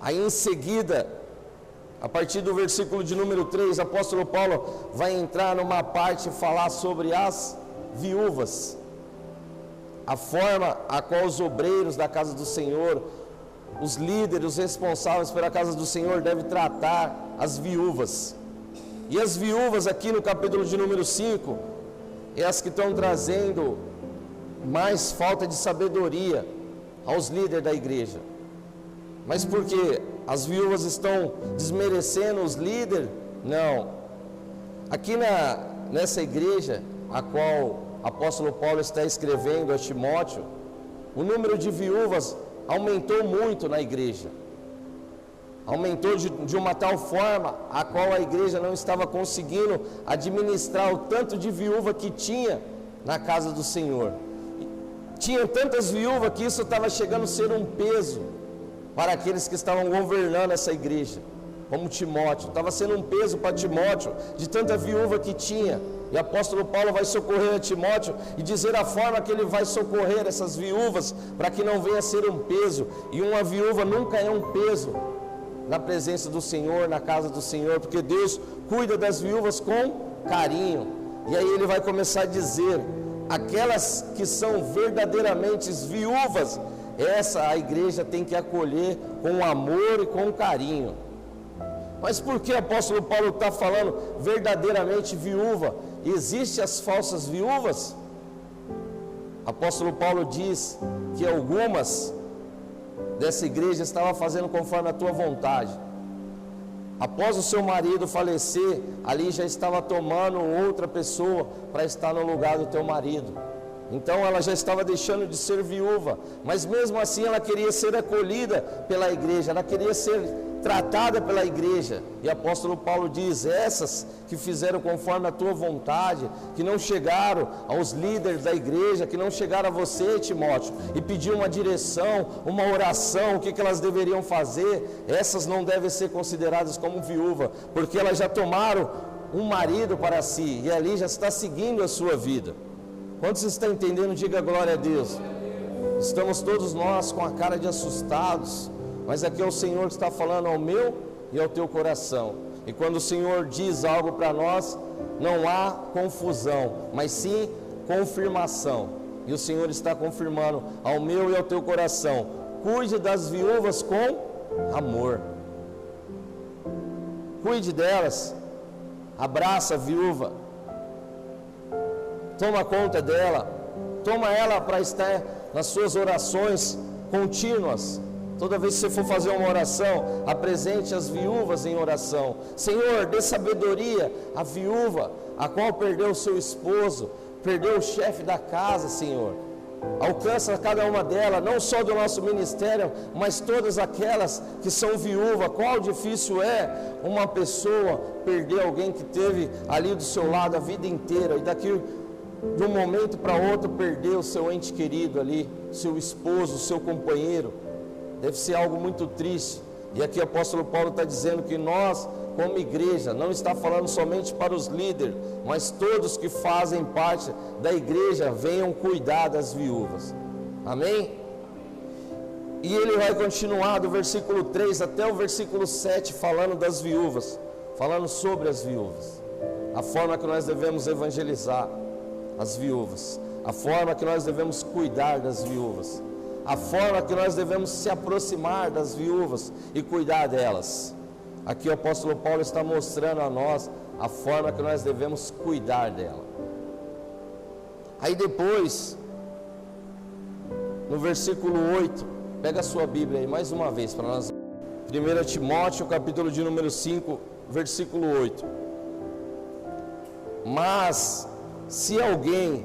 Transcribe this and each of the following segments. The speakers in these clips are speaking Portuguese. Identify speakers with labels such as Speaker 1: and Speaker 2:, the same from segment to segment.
Speaker 1: Aí em seguida, a partir do versículo de número 3, o apóstolo Paulo vai entrar numa parte e falar sobre as viúvas. A forma a qual os obreiros da casa do Senhor, os líderes, os responsáveis pela casa do Senhor devem tratar as viúvas. E as viúvas aqui no capítulo de número 5, é as que estão trazendo mais falta de sabedoria aos líderes da igreja. Mas por quê? As viúvas estão desmerecendo os líderes? Não. Aqui nessa igreja, a qual o apóstolo Paulo está escrevendo a Timóteo, o número de viúvas aumentou muito na igreja. Aumentou de uma tal forma a qual a igreja não estava conseguindo administrar o tanto de viúva que tinha na casa do Senhor. Tinha tantas viúvas que isso estava chegando a ser um peso para aqueles que estavam governando essa igreja, como Timóteo. Estava sendo um peso para Timóteo, de tanta viúva que tinha. E o apóstolo Paulo vai socorrer a Timóteo e dizer a forma que ele vai socorrer essas viúvas, para que não venha a ser um peso. E uma viúva nunca é um peso na presença do Senhor, na casa do Senhor, porque Deus cuida das viúvas com carinho. E aí ele vai começar a dizer, aquelas que são verdadeiramente viúvas, essa a igreja tem que acolher com amor e com carinho. Mas por que o apóstolo Paulo está falando verdadeiramente viúva? Existem as falsas viúvas? O apóstolo Paulo diz que algumas dessa igreja estavam fazendo conforme a tua vontade. Após o seu marido falecer, ali já estava tomando outra pessoa para estar no lugar do teu marido. Então ela já estava deixando de ser viúva, mas mesmo assim ela queria ser acolhida pela igreja, ela queria ser tratada pela igreja. E o apóstolo Paulo diz, essas que fizeram conforme a tua vontade, que não chegaram aos líderes da igreja, que não chegaram a você, Timóteo, e pediram uma direção, uma oração, o que elas deveriam fazer, essas não devem ser consideradas como viúva, porque elas já tomaram um marido para si, e ali já está seguindo a sua vida. Quantos estão entendendo? Diga glória a Deus. Estamos todos nós com a cara de assustados, mas aqui é o Senhor que está falando ao meu e ao teu coração. E quando o Senhor diz algo para nós, não há confusão, mas sim confirmação. E o Senhor está confirmando ao meu e ao teu coração, cuide das viúvas com amor. Cuide delas, abraça a viúva, toma conta dela, toma ela para estar nas suas orações contínuas. Toda vez que você for fazer uma oração, apresente as viúvas em oração. Senhor, dê sabedoria à viúva, a qual perdeu o seu esposo, perdeu o chefe da casa, Senhor. Alcança cada uma delas, não só do nosso ministério, mas todas aquelas que são viúvas. Qual difícil é uma pessoa perder alguém que teve ali do seu lado a vida inteira, e daqui de um momento para outro perder o seu ente querido ali, seu esposo, seu companheiro. Deve ser algo muito triste. E aqui o apóstolo Paulo está dizendo que nós, como igreja, não está falando somente para os líderes, mas todos que fazem parte da igreja venham cuidar das viúvas. Amém? E ele vai continuar do versículo 3 até o versículo 7 falando das viúvas, falando sobre as viúvas, a forma que nós devemos evangelizar as viúvas, a forma que nós devemos cuidar das viúvas, a forma que nós devemos se aproximar das viúvas e cuidar delas. Aqui o apóstolo Paulo está mostrando a nós a forma que nós devemos cuidar dela. Aí depois, no versículo 8, pega a sua Bíblia aí mais uma vez para nós. 1 Timóteo, capítulo de número 5, versículo 8. Mas se alguém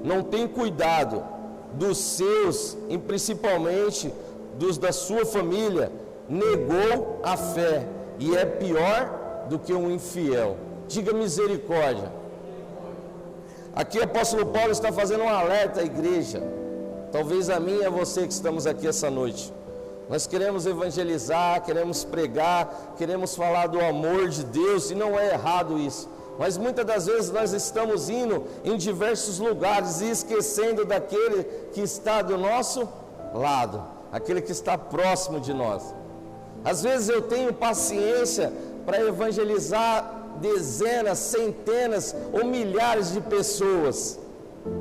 Speaker 1: não tem cuidado dos seus, e principalmente dos da sua família, negou a fé e é pior do que um infiel. Diga misericórdia. Aqui o apóstolo Paulo está fazendo um alerta à igreja, talvez a mim e a você que estamos aqui essa noite. Nós queremos evangelizar, queremos pregar, queremos falar do amor de Deus, e não é errado isso. Mas muitas das vezes nós estamos indo em diversos lugares e esquecendo daquele que está do nosso lado, aquele que está próximo de nós. Às vezes eu tenho paciência para evangelizar dezenas, centenas ou milhares de pessoas,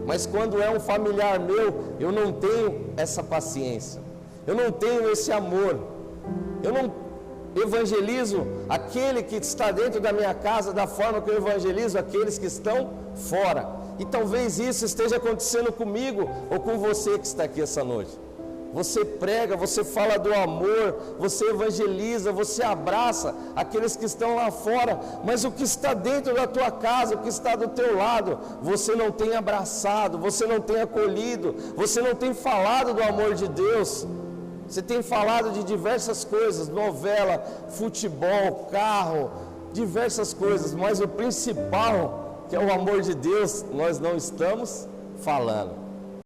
Speaker 1: mas quando é um familiar meu, eu não tenho essa paciência, eu não tenho esse amor, eu não evangelizo aquele que está dentro da minha casa da forma que eu evangelizo aqueles que estão fora. E talvez isso esteja acontecendo comigo ou com você que está aqui essa noite. Você prega, você fala do amor, você evangeliza, você abraça aqueles que estão lá fora, mas o que está dentro da tua casa, o que está do teu lado, você não tem abraçado, você não tem acolhido, você não tem falado do amor de Deus. Você tem falado de diversas coisas, novela, futebol, carro, diversas coisas, mas o principal, que é o amor de Deus, nós não estamos falando.